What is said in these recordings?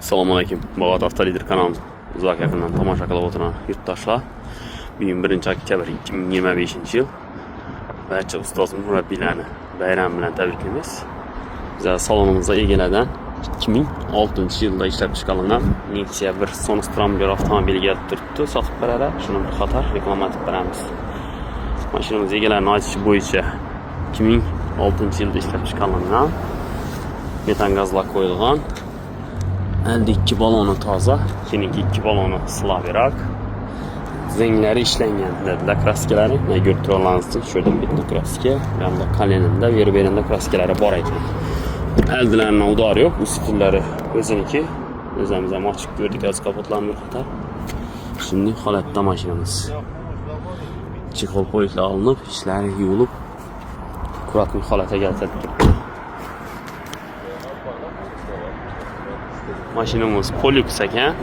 Assalomualaikum. Bog'ot Avtolider kanalini uzoq yaqindan tomosha qilib o'tirgan yurtdoshlar. Bugun 1-oktyabr 2025-yil. Barcha ustoz murabbiylarni bayram bilan tabriklaymiz. Bizlar salonimizda egalardan 2006-yilda ishlab chiqarilgan Nexia 1 Sonstramger avtomobiliga turibdi, sotib beradi. Shuni bir qator reklamatib beramiz. Mashinamiz egalarining aytishi bo'yicha 2006-yilda ishlab chiqarilgan metan gazlar qo'yilgan. 52 balonu toza, kelinki 2 balonu slavirak. Zenglari ishlangan dedilar kraskalari. Mana ko'rib turganingizdek, shu yerda bitta kraska, hamda qalenimda, verberenda kraskalari bor ekan. Aldilarning udori yo'q, ustunlari o'ziniki. O'zimiz ham ochib ko'rdik, az kapotlarni bir qator. Shunday holatda mashinamiz. Chexol poyitlar olinib, ishlari yuvilib, kuratli holatga keltirib turibdi. Mashinamiz Polux ekan.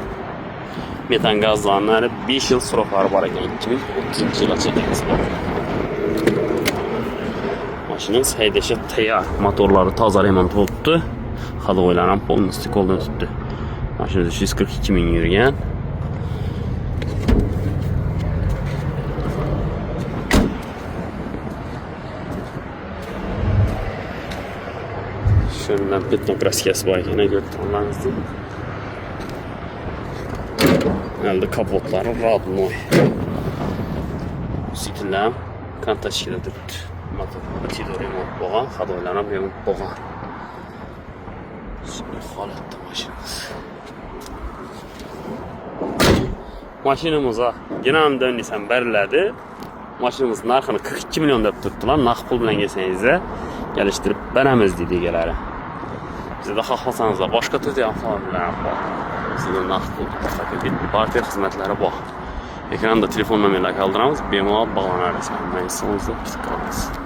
Metan gazlanlari 5 yil sroklari bor ekan. 2030-yilgacha emas. Mashinamiz haydashi tayyor, motorlari toza remont bo'libdi. Ходовойлар ham полностью qo'ldan tutdi. Mashinamiz 342 ming yurgan. Şundan beton kraskasi bor ekan, ko'rib turganingizdek. Elde kapotlari rodnoy. Sikillar kantashkada turibdi. Motor remont bo'lgan, ходовойлар ham remont bo'lgan. Shunday holatda mashinamiz. Mashinamizga ginamdan desam beriladi. Mashinamiz narxini 42 million deb turibdilar. Naqd pul bilan kelsangiz kelishtirib beramiz deydi egalari. Sizda xohlasangiz boshqa turdagi avtomobillar bor. Sizda naqd pul partiya xizmatlari bor. Ekranda telefon nomerlarini qoldiramiz, bemalol bog'lanasiz. Mana siz